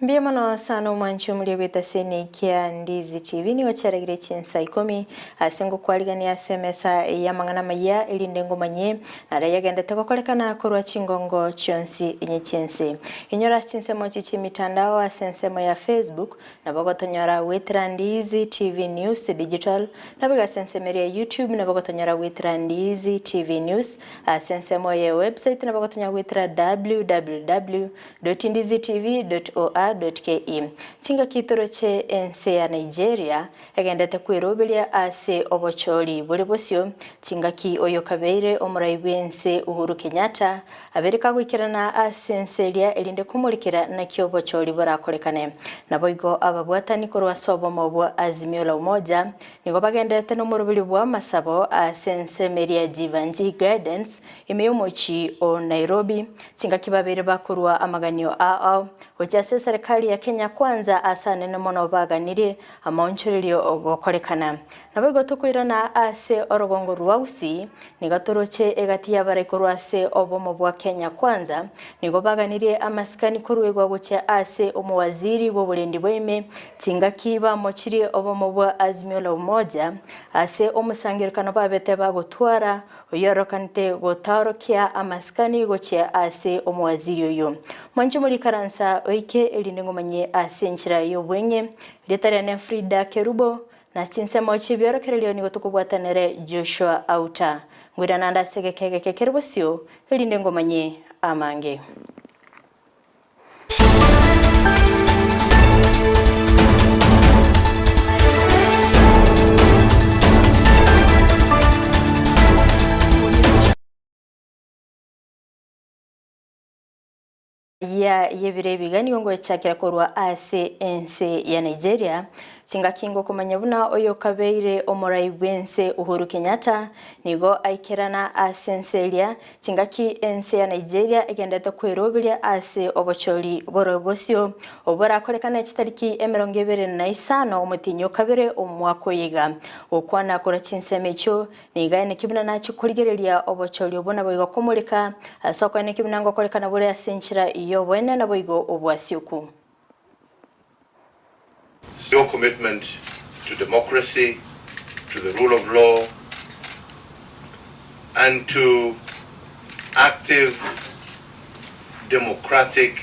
Mbiamano sana umwancho mliweta seni kia Ndizi TV ni wacharagire Chinsa Ikomi asengo kwaligani ya semesa ya mangana maya ili ndengo manye na raya ganda toko kolekana kurwa chingongo chionsi inye chinsi inyora chinse mochichi mitandao wa sensemo ya Facebook na bagotonyora witra Ndizi TV News Digital na baga sensemeri ya YouTube na bagotonyora witra Ndizi TV News sensemo ya website na bagotonyora witra www.ndizitv.or .ke Tinga kitoro che ense ya Nigeria egendete kwirobelia ase obocholi bole bosio tinga ki oyo kabeire omuraibense Uhuru Kenyatta abereka gwikirana ase enselia elinde kumulikira na kyobocholi borakolekane naboigo ababwatani korwa sobo mobwa Azimio la Umoja nigo bagendete no murubili bwa masabo ase ensemeria Jivanji Gardens imeyumochi o Nairobi tinga kibabere bakurwa amaganyo ao Wachase serikali ya Kenya kwanza asane na mono baganire amaonchulio ogokolekana naboigo tukwirana ase orogongo ruausi nigatoroche egati ya barekorwa ase obomo bwa Kenya kwanza nigo baganire amasikani kuruegwa guche ase omuwaziri bobulendi bweme tingakiba mochiri obomo bwa Azimio la Umoja ase omusangirikano babete bagotwara oyorokanite gotarokia amasikani goche ase omuwaziri oyo mwanjumuli karansa oike elindengo manye ase nchira yobwenye letari ya Fridah Kerubo na chinse mochi biorokerelio nigo tukubwatanere Joshua Auta ngwira nanda segekege Kerubo sio elindengo manye amange ya yebirebigani ngo cyakira korwa ase ense ya Nigeria tinga kingo kumanyabuna oyo kabeire omuraibense Uhuru Kenyatta nigo aikirana asenselia tinga ki ense ya Nigeria egendete kwirobelia ase obocholi borobosio obora kolekana chitariki 25 omutinyo kabere omwako yiga okwana kora chinsemecho niga ne kibuna na chikuligerelia obocholi obona boigo kumulika asoko ne kibuna ngo kolekana bole asenchira iyo bwene na boigo obwasiuku. Your commitment to democracy, to the rule of law, and to active democratic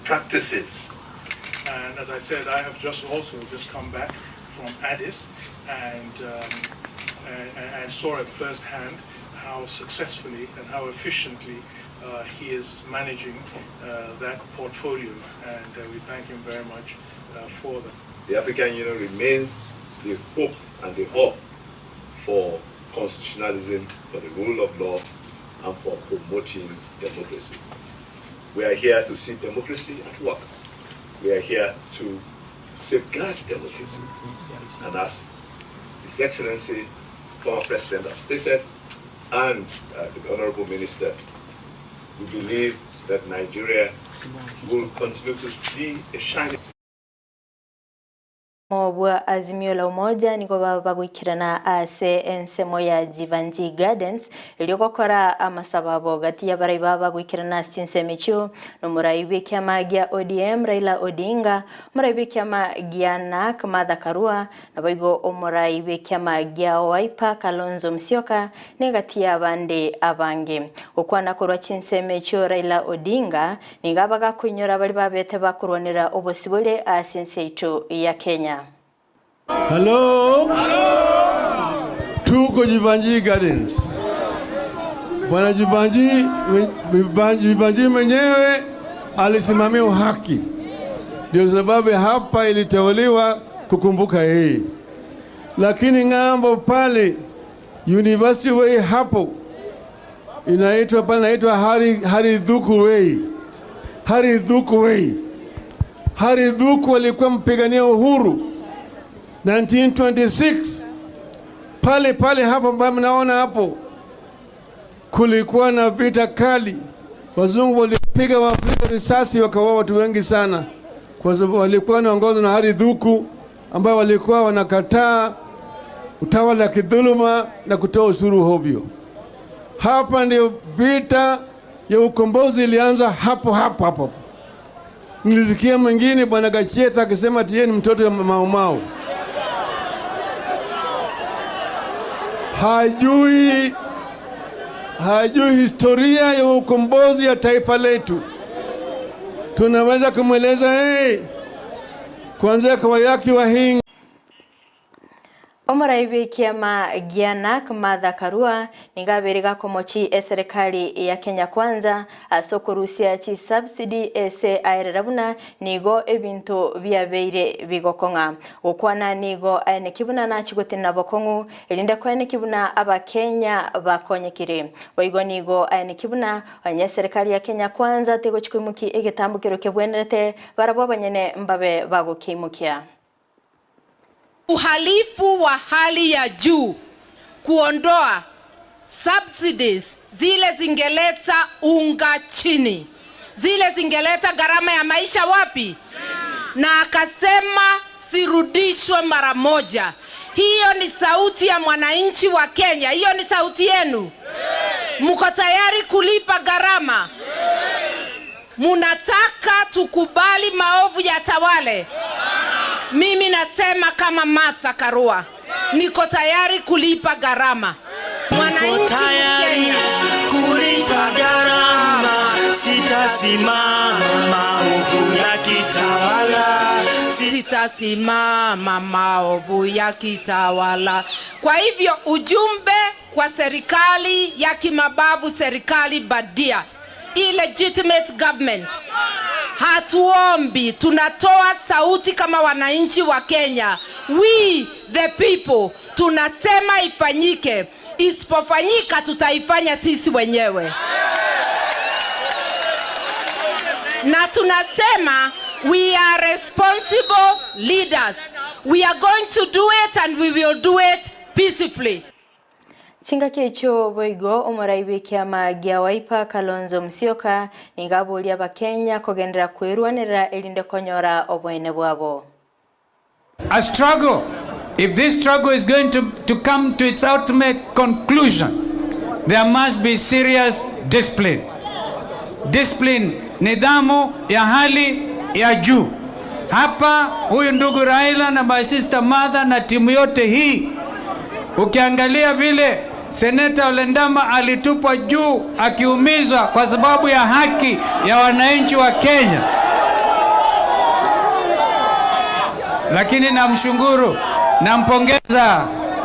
practices. And as I said, I have just come back from Addis and saw at first hand how successfully and how efficiently he is managing that portfolio, and we thank him very much for that. The African Union remains the hope and the hope for constitutionalism, for the rule of law, and for promoting democracy. We are here to see democracy at work. We are here to safeguard democracy. And as His Excellency, former President, have stated, and the Honorable Minister, we believe that Nigeria will continue to be a shining Mobwa Azimio la Umoja niko bagwikirana ase ensemo ya Jivanji Gardens iliyokora amasababo gati ya baraiba bagwikirana chinsemecho no muraibe kyama gya ODM Raila Odinga muraibe kyama gya NAK Martha Karua na boigo omuraibe kyama gya Wiper Kalonzo Musyoka negati ya bande abange okwana korwa chinsemecho Raila Odinga ningabaga kunyora bali babete bakurwanira obosibole asenseito ya Kenya. Hello? Tuko Jivanji Gardens. Bwana Jivanji mwenyewe alisimamia haki. Ndio sababu hapa iliteuliwa kukumbuka yeye. Lakini ngambo pale University Way hapo inaitwa Haridhuku Way. Haridhuku Way. Haridhuku alikuwa mpigania uhuru 1926 pale hapo mnaona hapo kulikuwa na vita kali. Wazungu walipiga Waafrika risasi wakaua watu wengi sana kwa sababu walikuwa wanaongozwa na Haridhuku ambao walikuwa wanakataa utawala wa kidhuluma na kutoa ushuru hovyo. Hapa ndio vita ya ukombozi ilianza hapo. Nilisikia mwingine bwana Gachetha akisema ati yeye ni mtoto wa Mau Mau. Hajui historia ya ukombozi ya taifa letu. Tunaweza kumweleza kuanzia kwa yaki wa hingi. Omuraibe kiama Gianak Martha Karua ningabiriga komochi serikali ya Kenya Kwanza asokorusia chi subsidy ese airabuna nigo ebintu byabeire bigokonga okwana nigo nekibuna na chigotina bokongu elinde kwa nekibuna abakenya bakonyekire boigo nigo nekibuna anya serikali ya Kenya Kwanza tego chikumuki egetambukiro kebwenete barabo banyene mbabe bagokimukia. Uhalifu wa hali ya juu, kuondoa subsidies zile zingeleta unga chini, zile zingeleta gharama ya maisha wapi? Na akasema sirudishwe mara moja. Hiyo ni sauti ya mwananchi wa Kenya, hiyo ni sauti yenu. Mko tayari kulipa gharama? Munataka tukubali maovu ya tawale? Mimi nasema kama Martha Karua, niko tayari kulipa gharama. Mwananchi tayari kulipa gharama, sitasimama maovu ya kitawala, sitasimama maovu ya kitawala. Kwa hivyo ujumbe kwa serikali ya kimababu, serikali badia, illegitimate government, hatuombi, tunatoa sauti kama wananchi wa Kenya. We the people tunasema ifanyike, isipofanyika tutaifanya sisi wenyewe. Na tunasema we are responsible leaders. We are going to do it and we will do it peacefully. Chinga kecho boigo omuraibe kiama gia Wiper Kalonzo Musyoka ningabulia abakenya kogendera kwerwanira elinde konyora obwene bwabo. A struggle, if this struggle is going to come to its ultimate conclusion, there must be serious discipline. Discipline, nidhamu ya hali ya juu. Hapa huyu ndugu Raila na my sister Martha na timu yote hii, ukiangalia vile Seneta Olendama alitupwa juu akiumizwa kwa sababu ya haki ya wananchi wa Kenya. Lakini namshukuru,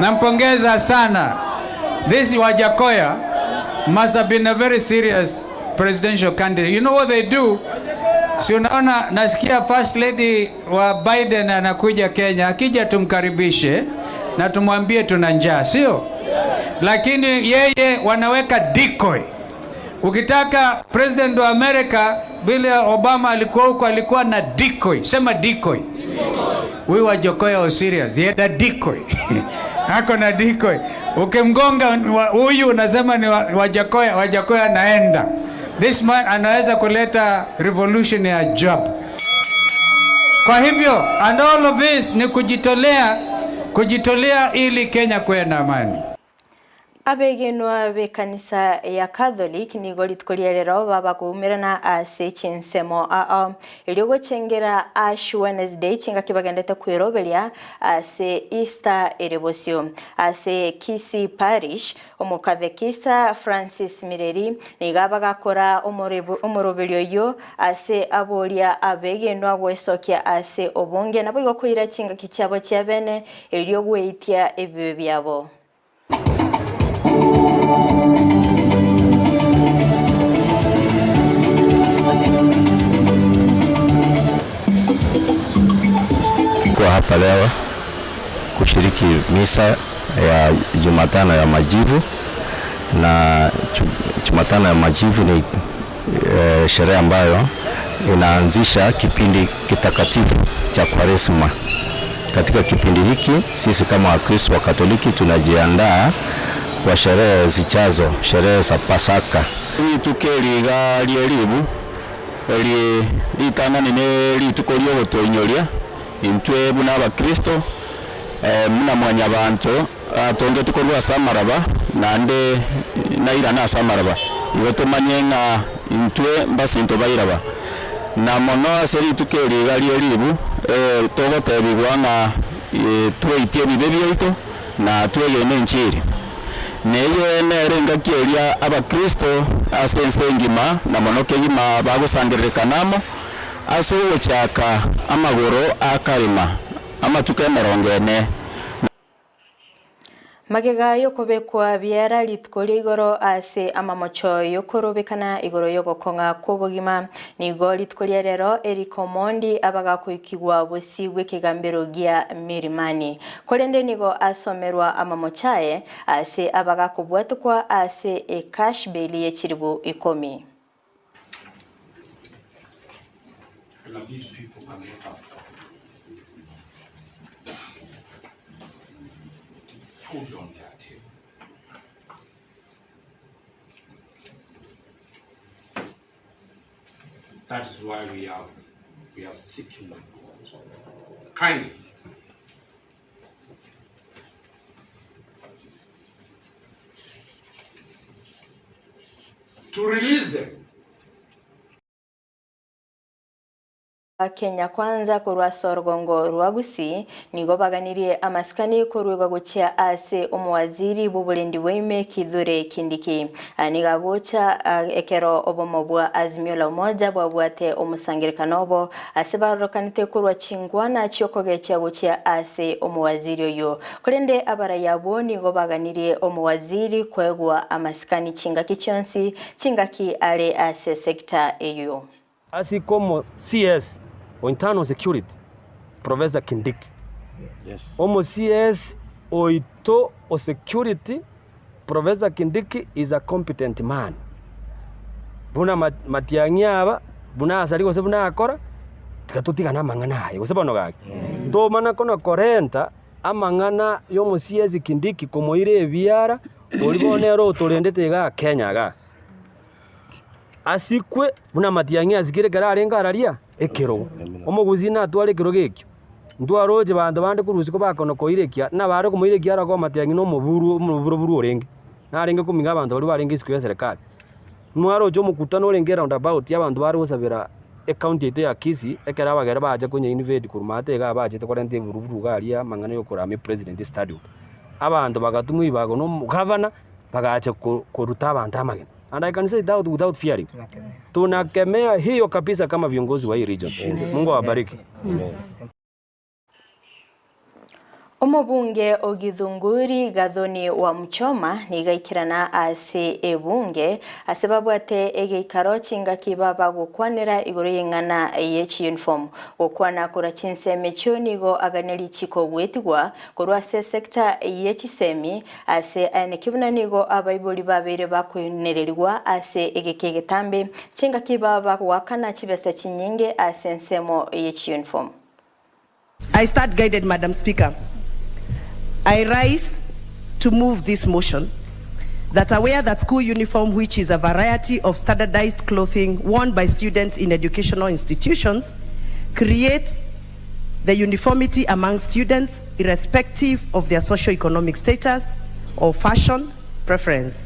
nampongeza sana. This Wajakoya must have been a very serious presidential candidate. You know what they do? Si unaona, nasikia First Lady wa Biden anakuja Kenya, akija tumkaribishe na tumwambie tuna njaa, sio? Lakini yeye wanaweka decoy. Ukitaka president wa America bila Obama alikuwa huko, alikuwa na decoy. Sema decoy. Huyu Wajakoya o serious, yeye da decoy. Hako na decoy. Ukimgonga huyu unasema ni Wajakoya naenda. This man anaweza kuleta revolution ya job. Kwa hivyo, and all of this ni kujitolea ili Kenya kuwe na amani. Abegenwa be kanisa ya Catholic nigo litkolierero baba kuumirana ase chinsemo eliogo chengera Ash Wednesday chinga kibagendete kwirobelia ase Easter erebosio ase Kisii Parish omukathekista Francis Mireri nigaba gakora omurobelio yo ase abolia abegenwa gwesokia ase obonge nabo igokoira chinga kichabo chiabene eliogo eitia ebyo byabo. Kwa hapa leo kushiriki misa ya Jumatano ya Majivu, na Jumatano ya Majivu ni sherehe ambayo inaanzisha kipindi kitakatifu cha Kwaresma. Katika kipindi hiki sisi kama Wakristo wa Katoliki tunajiandaa kwa sherehe zichazo, sherehe za Pasaka. Hii tukeliga lielibu litana nene litukolio gotoinyolia intwe buna Abakristo muna mwanya bantu atonge tukolwa samaraba nande naira na samaraba igoto manyenga intwe basi into bayiraba na mono aseri tukerigali elibu togotebigwa na tweitie bibe byaitu na twegene nchiri neyo ene engaki eria abakristo asense ngima na mono kegima bagusangirekanamo aso gochaka amagoro akarima amatuke 40 magega yokobekwa biara litkoria igoro ase amamocho yokorobekana igoro yogokonga kobogima nigo litkoria rero erikomondi abagakoikigwa bosi bwekigambero gia mirimani kolende nigo asomerwa amamochae ase abagakobwatukwa ase cash bail ye Kerubo 10. On their table. That is why we are seeking kindly to release them. Kenya kwanza kurwa sorgongo rwa Gusii nigo baganirie amasikani kurwega gucia ase omwaziri bubulendi weime Kithure Kindiki aniga gocha ekero obomobwa azimio la umoja bwabwate omusangirikanobo ase barokanite kurwa chingwana chyokogecha gucia ase omwaziri oyo kolende abara yabo nigo baganirie omwaziri kwegwa amasikani chingaki chonsi chingaki ale ase sekta eyo así como CS o internal security Professor Kindiki. Yes. Como CS o ito o security Professor Kindiki is a competent man. Buna matianyaba buna asari gose buna akora tikatutika na mangana ayo gose bono gaki. Do mana kono korenta amangana yo mo CS Kindiki como ire ebiara olibonero torendete ga Kenya ga. Asikwe buna matianyia zigire gararenga araria ekero omuguzi na twale kero gekyo ndwaroje bantu bande kuruziko bakono koirekia na bare kumuirekia arako matiangi no muburu orenge narenge kuminga abantu bari barenge isiku ya serikali mwaroje omukutano orenge round about y'abantu bari gusabira county ite ya Kisii ekera bagera baje kunye invade kurumate ga baje tekorente buruburu garia mangana yo kurame president stadium abantu bagatumwe bago no governor bagaje kuruta abantu amagena. And I can say that without fearing. Tunakemea hiyo kabisa kama viongozi wa hii region. Mungu awabariki. Omubunge Ogithunguri Gathoni wa Mchoma nigaikirana ase ebunge asababu ate egeikaro chingaki baba gukwanira igoro yengana yechi uniform gukwana kura chinseme chonigo aganeri chiko gwetigwa kurwa se sector yechi semi ase ane kibuna nigo abaiboli babere bakwenererwa ase egekegetambe chingaki baba wakana chibesa chinyinge ase nsemo yechi uniform. I start guided, Madam Speaker. I rise to move this motion that aware that school uniform, which is a variety of standardized clothing worn by students in educational institutions, create the uniformity among students irrespective of their socio-economic status or fashion preference.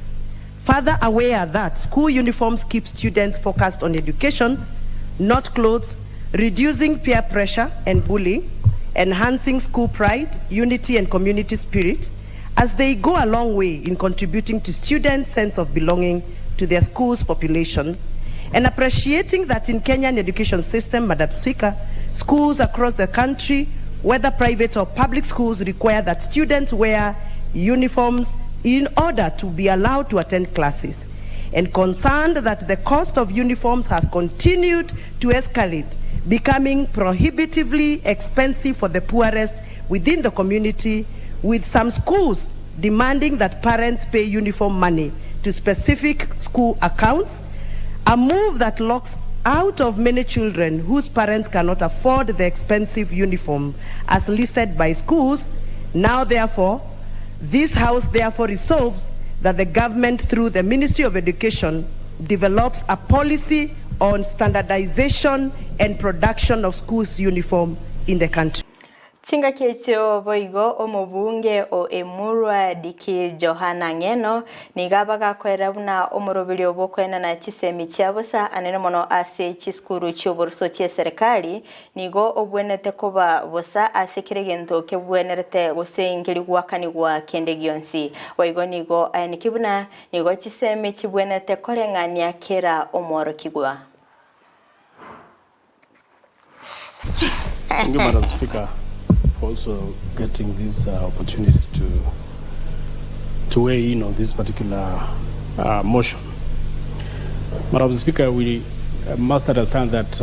Further aware that school uniforms keep students focused on education, not clothes, reducing peer pressure and bullying, enhancing school pride, unity, and community spirit, as they go a long way in contributing to students' sense of belonging to their school's population, and appreciating that in Kenyan education system, Madam Speaker, schools across the country, whether private or public schools, require that students wear uniforms in order to be allowed to attend classes, and concerned that the cost of uniforms has continued to escalate, becoming prohibitively expensive for the poorest within the community, with some schools demanding that parents pay uniform money to specific school accounts, a move that locks out of many children whose parents cannot afford the expensive uniform as listed by schools. Now, therefore, this House therefore resolves that the government, through the Ministry of Education, develops a policy on standardization and production of schools uniform in the country. Chinga kietio boigo omubunge o Emurwa Dikir Johana Ngeno nigabaga kwerabuna omurobili obokwena na chisemi chiabosa anene mono ase chiskuru chioborso chia serikali nigo obwenete koba bosa ase kiregento kebwenerete gusengeri gwakani gwa kende gionsi boigo nigo anikibuna nigo chisemi chibwenete korengania kera omoro kigwa. Thank you, Madam Speaker, for also getting this opportunity to weigh in on this particular motion. Madam Speaker, we must understand that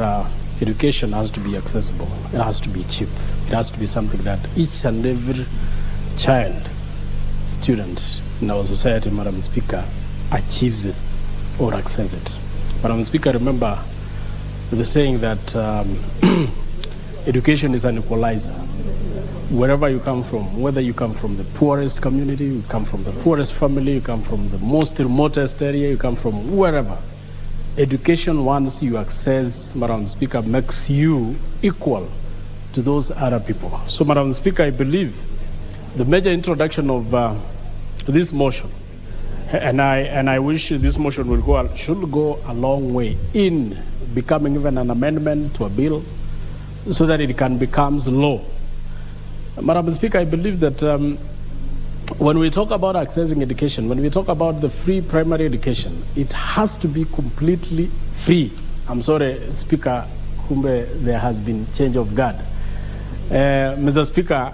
education has to be accessible. It has to be cheap. It has to be something that each and every child, student in our society, Madam Speaker, achieves it or access it. Madam Speaker, remember the saying that education is an equalizer. Wherever you come from, whether you come from the poorest community, you come from the poorest family, you come from the most remotest area, you come from wherever, education, once you access, Madam Speaker, makes you equal to those other people. So, Madam Speaker, I believe the major introduction of this motion, and I wish this motion should go a long way in becoming even an amendment to a bill, so that it can become law. Madam Speaker, I believe that when we talk about accessing education, when we talk about the free primary education, it has to be completely free. I'm sorry, Speaker, there has been change of guard. Mr. Speaker,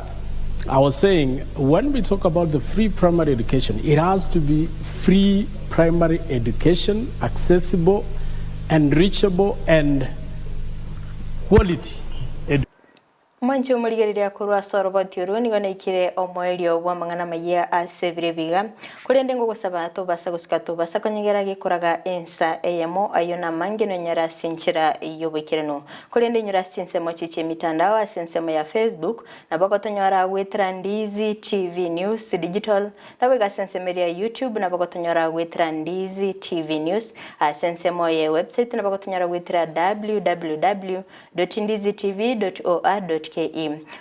I was saying, when we talk about the free primary education, it has to be free primary education, accessible and reachable and quality. Mwanjo muligerera kurwa soroboti uruni NING'ENEKIE omoelio wa mangana maya asevire biga kulende ngo gusaba to basa gusikatu basa konyegera gikoraga ensa eyemo ayona mangeno nyara sinchira yobekireno kulende nyara sinsemo chiche mitandao asensemo ya Facebook na bakotonyora wetra Ndizi TV News Digital na wega sensemo ya YouTube na bakotonyora wetra Ndizi TV News asensemo ya website na bakotonyora wetra www.ndizitv.or.ke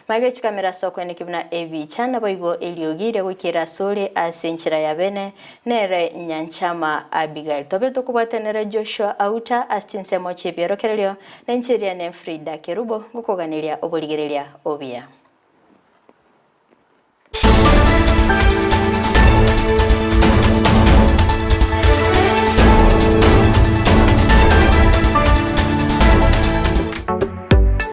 Magech kamera soko nikibuna evi chana boigo eliogire gukira sole asenchira ya bene nere nyanchama Abigail tobeto kubatenera Joshua Auta astinsemo chibiero kelio nenchiria ne Fridah Kerubo gukoganilia oboligerelia obia.